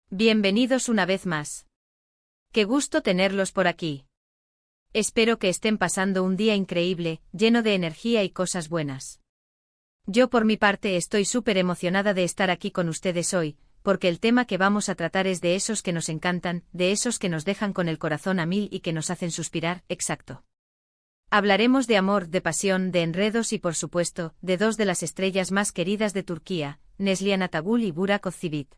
Bienvenidos una vez más. Qué gusto tenerlos por aquí. Espero que estén pasando un día increíble, lleno de energía y cosas buenas. Yo por mi parte estoy súper emocionada de estar aquí con ustedes hoy, porque el tema que vamos a tratar es de esos que nos encantan, de esos que nos dejan con el corazón a mil y que nos hacen suspirar, exacto. Hablaremos de amor, de pasión, de enredos y por supuesto, de dos de las estrellas más queridas de Turquía, Neslihan Atagul y Burak Özçivit.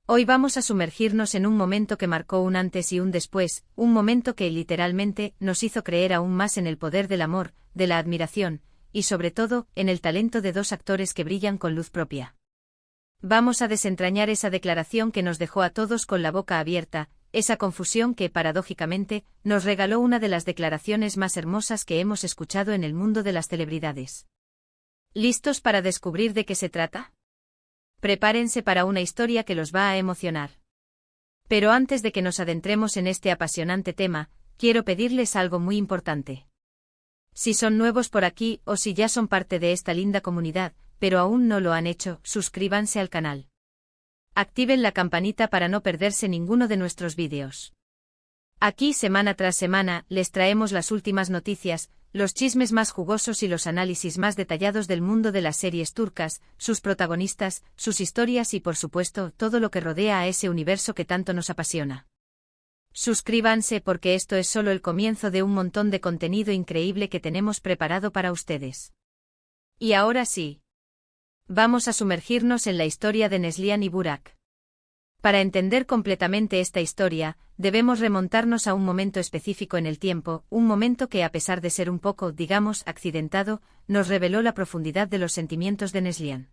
Hoy vamos a sumergirnos en un momento que marcó un antes y un después, un momento que literalmente nos hizo creer aún más en el poder del amor, de la admiración, y sobre todo, en el talento de dos actores que brillan con luz propia. Vamos a desentrañar esa declaración que nos dejó a todos con la boca abierta, esa confusión que, paradójicamente, nos regaló una de las declaraciones más hermosas que hemos escuchado en el mundo de las celebridades. ¿Listos para descubrir de qué se trata? Prepárense para una historia que los va a emocionar. Pero antes de que nos adentremos en este apasionante tema, quiero pedirles algo muy importante. Si son nuevos por aquí o si ya son parte de esta linda comunidad, pero aún no lo han hecho, suscríbanse al canal. Activen la campanita para no perderse ninguno de nuestros vídeos. Aquí semana tras semana les traemos las últimas noticias, los chismes más jugosos y los análisis más detallados del mundo de las series turcas, sus protagonistas, sus historias y por supuesto todo lo que rodea a ese universo que tanto nos apasiona. Suscríbanse porque esto es solo el comienzo de un montón de contenido increíble que tenemos preparado para ustedes. Y ahora sí. Vamos a sumergirnos en la historia de Neslihan y Burak. Para entender completamente esta historia, debemos remontarnos a un momento específico en el tiempo, un momento que a pesar de ser un poco, digamos, accidentado, nos reveló la profundidad de los sentimientos de Neslihan.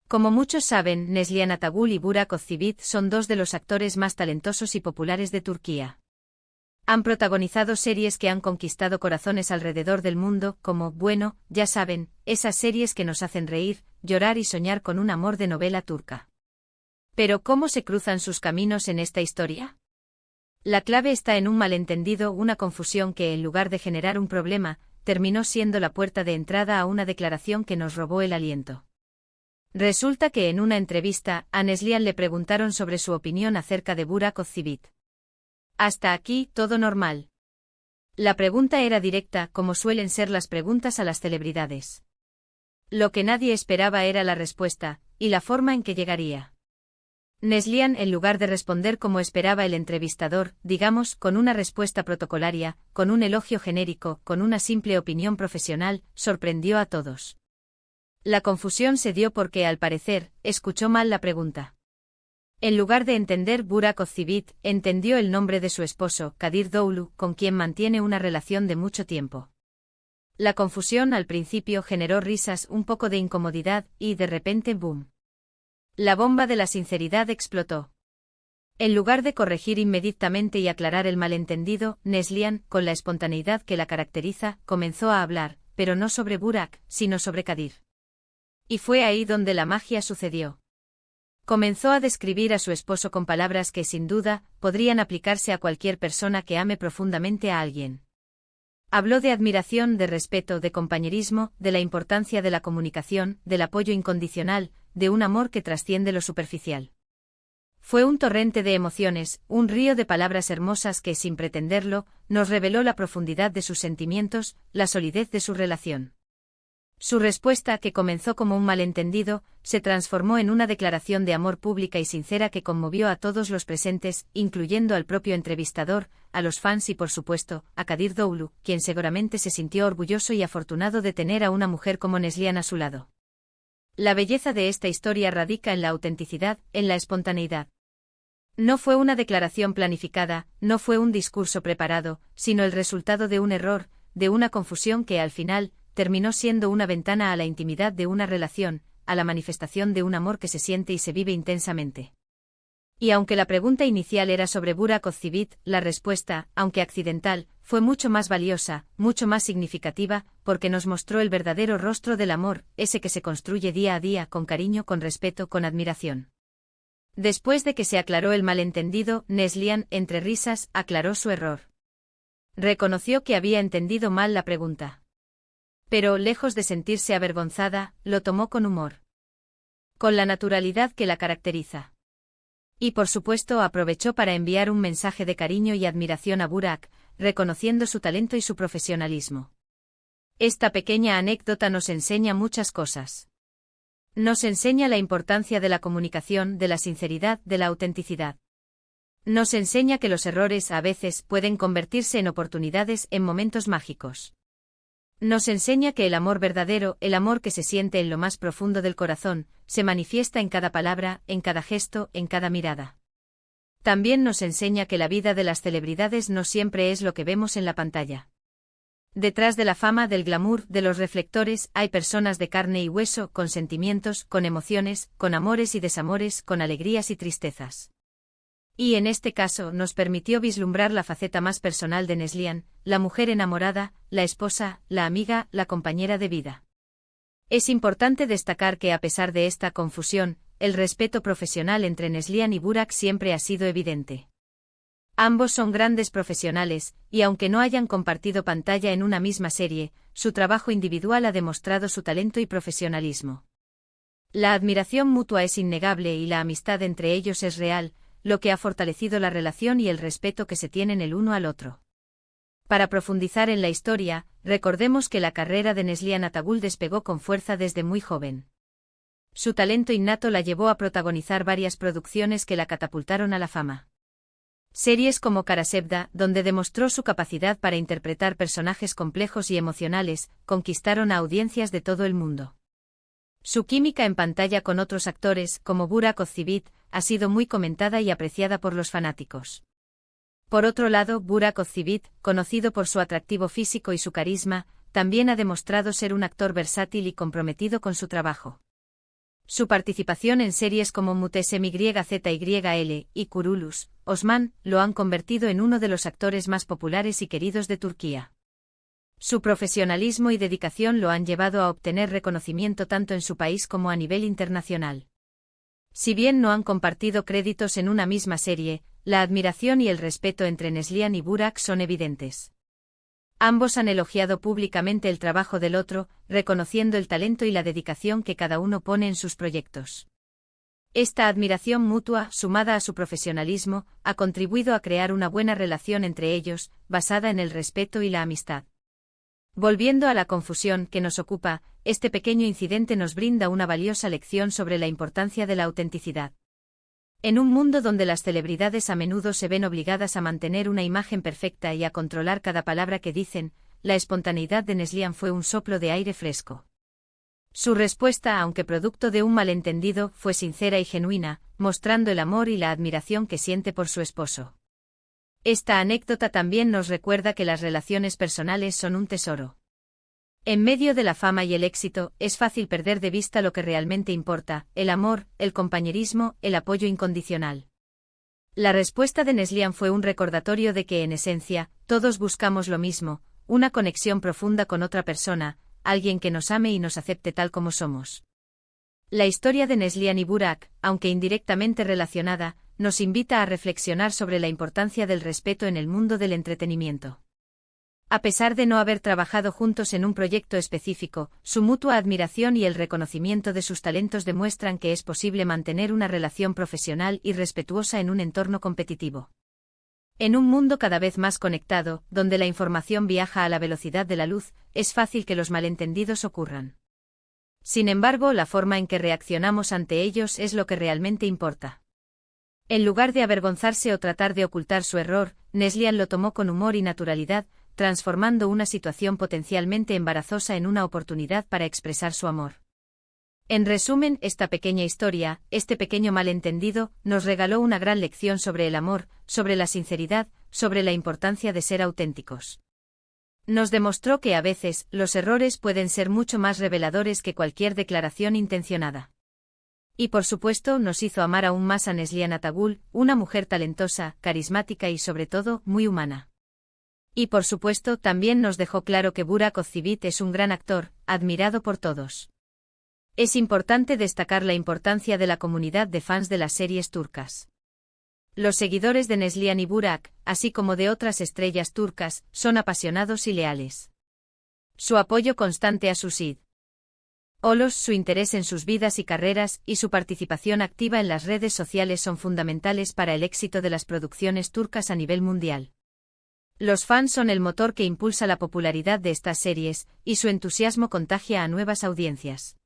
Como muchos saben, Neslihan Atagul y Burak Özçivit son dos de los actores más talentosos y populares de Turquía. Han protagonizado series que han conquistado corazones alrededor del mundo, como, bueno, ya saben, esas series que nos hacen reír, llorar y soñar con un amor de novela turca. Pero ¿cómo se cruzan sus caminos en esta historia? La clave está en un malentendido, una confusión que en lugar de generar un problema, terminó siendo la puerta de entrada a una declaración que nos robó el aliento. Resulta que en una entrevista, a Neslihan le preguntaron sobre su opinión acerca de Burak Özçivit. Hasta aquí, todo normal. La pregunta era directa, como suelen ser las preguntas a las celebridades. Lo que nadie esperaba era la respuesta, y la forma en que llegaría. Neslihan, en lugar de responder como esperaba el entrevistador, digamos, con una respuesta protocolaria, con un elogio genérico, con una simple opinión profesional, sorprendió a todos. La confusión se dio porque, al parecer, escuchó mal la pregunta. En lugar de entender Burak Özçivit, entendió el nombre de su esposo, Kadir Doğulu, con quien mantiene una relación de mucho tiempo. La confusión al principio generó risas, un poco de incomodidad, y de repente ¡boom! La bomba de la sinceridad explotó. En lugar de corregir inmediatamente y aclarar el malentendido, Neslihan, con la espontaneidad que la caracteriza, comenzó a hablar, pero no sobre Burak, sino sobre Kadir. Y fue ahí donde la magia sucedió. Comenzó a describir a su esposo con palabras que sin duda, podrían aplicarse a cualquier persona que ame profundamente a alguien. Habló de admiración, de respeto, de compañerismo, de la importancia de la comunicación, del apoyo incondicional, de un amor que trasciende lo superficial. Fue un torrente de emociones, un río de palabras hermosas que, sin pretenderlo, nos reveló la profundidad de sus sentimientos, la solidez de su relación. Su respuesta, que comenzó como un malentendido, se transformó en una declaración de amor pública y sincera que conmovió a todos los presentes, incluyendo al propio entrevistador, a los fans y por supuesto, a Kadir Doğulu, quien seguramente se sintió orgulloso y afortunado de tener a una mujer como Neslihan a su lado. La belleza de esta historia radica en la autenticidad, en la espontaneidad. No fue una declaración planificada, no fue un discurso preparado, sino el resultado de un error, de una confusión que al final, terminó siendo una ventana a la intimidad de una relación, a la manifestación de un amor que se siente y se vive intensamente. Y aunque la pregunta inicial era sobre Burak Özçivit, la respuesta, aunque accidental, fue mucho más valiosa, mucho más significativa, porque nos mostró el verdadero rostro del amor, ese que se construye día a día, con cariño, con respeto, con admiración. Después de que se aclaró el malentendido, Neslihan, entre risas, aclaró su error. Reconoció que había entendido mal la pregunta. Pero, lejos de sentirse avergonzada, lo tomó con humor. Con la naturalidad que la caracteriza. Y por supuesto aprovechó para enviar un mensaje de cariño y admiración a Burak, reconociendo su talento y su profesionalismo. Esta pequeña anécdota nos enseña muchas cosas. Nos enseña la importancia de la comunicación, de la sinceridad, de la autenticidad. Nos enseña que los errores a veces pueden convertirse en oportunidades en momentos mágicos. Nos enseña que el amor verdadero, el amor que se siente en lo más profundo del corazón, se manifiesta en cada palabra, en cada gesto, en cada mirada. También nos enseña que la vida de las celebridades no siempre es lo que vemos en la pantalla. Detrás de la fama, del glamour, de los reflectores, hay personas de carne y hueso, con sentimientos, con emociones, con amores y desamores, con alegrías y tristezas. Y en este caso nos permitió vislumbrar la faceta más personal de Neslihan, la mujer enamorada, la esposa, la amiga, la compañera de vida. Es importante destacar que a pesar de esta confusión, el respeto profesional entre Neslihan y Burak siempre ha sido evidente. Ambos son grandes profesionales, y aunque no hayan compartido pantalla en una misma serie, su trabajo individual ha demostrado su talento y profesionalismo. La admiración mutua es innegable y la amistad entre ellos es real, lo que ha fortalecido la relación y el respeto que se tienen el uno al otro. Para profundizar en la historia, recordemos que la carrera de Neslihan Atagul despegó con fuerza desde muy joven. Su talento innato la llevó a protagonizar varias producciones que la catapultaron a la fama. Series como Kara Sevda, donde demostró su capacidad para interpretar personajes complejos y emocionales, conquistaron a audiencias de todo el mundo. Su química en pantalla con otros actores, como Burak Özçivit, ha sido muy comentada y apreciada por los fanáticos. Por otro lado, Burak Özçivit, conocido por su atractivo físico y su carisma, también ha demostrado ser un actor versátil y comprometido con su trabajo. Su participación en series como Muhteşem YZYL y Kurulus, Osman, lo han convertido en uno de los actores más populares y queridos de Turquía. Su profesionalismo y dedicación lo han llevado a obtener reconocimiento tanto en su país como a nivel internacional. Si bien no han compartido créditos en una misma serie, la admiración y el respeto entre Neslihan y Burak son evidentes. Ambos han elogiado públicamente el trabajo del otro, reconociendo el talento y la dedicación que cada uno pone en sus proyectos. Esta admiración mutua, sumada a su profesionalismo, ha contribuido a crear una buena relación entre ellos, basada en el respeto y la amistad. Volviendo a la confusión que nos ocupa, este pequeño incidente nos brinda una valiosa lección sobre la importancia de la autenticidad. En un mundo donde las celebridades a menudo se ven obligadas a mantener una imagen perfecta y a controlar cada palabra que dicen, la espontaneidad de Neslihan fue un soplo de aire fresco. Su respuesta, aunque producto de un malentendido, fue sincera y genuina, mostrando el amor y la admiración que siente por su esposo. Esta anécdota también nos recuerda que las relaciones personales son un tesoro. En medio de la fama y el éxito, es fácil perder de vista lo que realmente importa: el amor, el compañerismo, el apoyo incondicional. La respuesta de Neslihan fue un recordatorio de que, en esencia, todos buscamos lo mismo: una conexión profunda con otra persona, alguien que nos ame y nos acepte tal como somos. La historia de Neslihan y Burak, aunque indirectamente relacionada, nos invita a reflexionar sobre la importancia del respeto en el mundo del entretenimiento. A pesar de no haber trabajado juntos en un proyecto específico, su mutua admiración y el reconocimiento de sus talentos demuestran que es posible mantener una relación profesional y respetuosa en un entorno competitivo. En un mundo cada vez más conectado, donde la información viaja a la velocidad de la luz, es fácil que los malentendidos ocurran. Sin embargo, la forma en que reaccionamos ante ellos es lo que realmente importa. En lugar de avergonzarse o tratar de ocultar su error, Neslihan lo tomó con humor y naturalidad, transformando una situación potencialmente embarazosa en una oportunidad para expresar su amor. En resumen, esta pequeña historia, este pequeño malentendido, nos regaló una gran lección sobre el amor, sobre la sinceridad, sobre la importancia de ser auténticos. Nos demostró que a veces, los errores pueden ser mucho más reveladores que cualquier declaración intencionada. Y por supuesto, nos hizo amar aún más a Neslihan Atagul, una mujer talentosa, carismática y sobre todo, muy humana. Y por supuesto, también nos dejó claro que Burak Özçivit es un gran actor, admirado por todos. Es importante destacar la importancia de la comunidad de fans de las series turcas. Los seguidores de Neslihan y Burak, así como de otras estrellas turcas, son apasionados y leales. Su apoyo constante a sus Olos, su interés en sus vidas y carreras, y su participación activa en las redes sociales son fundamentales para el éxito de las producciones turcas a nivel mundial. Los fans son el motor que impulsa la popularidad de estas series, y su entusiasmo contagia a nuevas audiencias.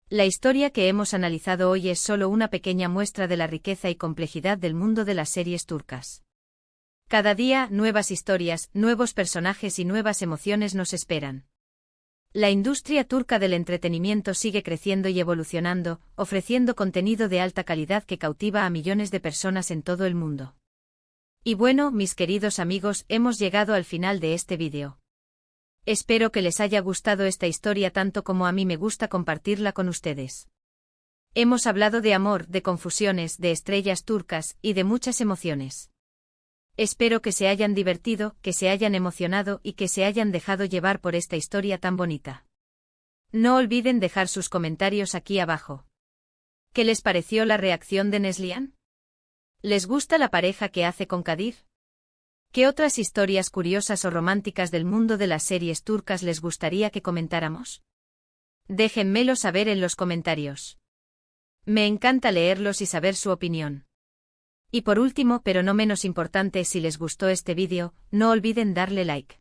La historia que hemos analizado hoy es solo una pequeña muestra de la riqueza y complejidad del mundo de las series turcas. Cada día, nuevas historias, nuevos personajes y nuevas emociones nos esperan. La industria turca del entretenimiento sigue creciendo y evolucionando, ofreciendo contenido de alta calidad que cautiva a millones de personas en todo el mundo. Y bueno, mis queridos amigos, hemos llegado al final de este vídeo. Espero que les haya gustado esta historia tanto como a mí me gusta compartirla con ustedes. Hemos hablado de amor, de confusiones, de estrellas turcas, y de muchas emociones. Espero que se hayan divertido, que se hayan emocionado y que se hayan dejado llevar por esta historia tan bonita. No olviden dejar sus comentarios aquí abajo. ¿Qué les pareció la reacción de Neslihan? ¿Les gusta la pareja que hace con Kadir? ¿Qué otras historias curiosas o románticas del mundo de las series turcas les gustaría que comentáramos? Déjenmelo saber en los comentarios. Me encanta leerlos y saber su opinión. Y por último, pero no menos importante, si les gustó este vídeo, no olviden darle like.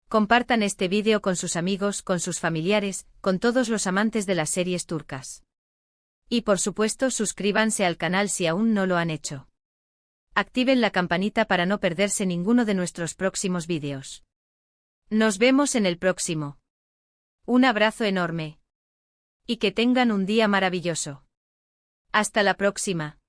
Compartan este vídeo con sus amigos, con sus familiares, con todos los amantes de las series turcas. Y por supuesto, suscríbanse al canal si aún no lo han hecho. Activen la campanita para no perderse ninguno de nuestros próximos vídeos. Nos vemos en el próximo. Un abrazo enorme. Y que tengan un día maravilloso. Hasta la próxima.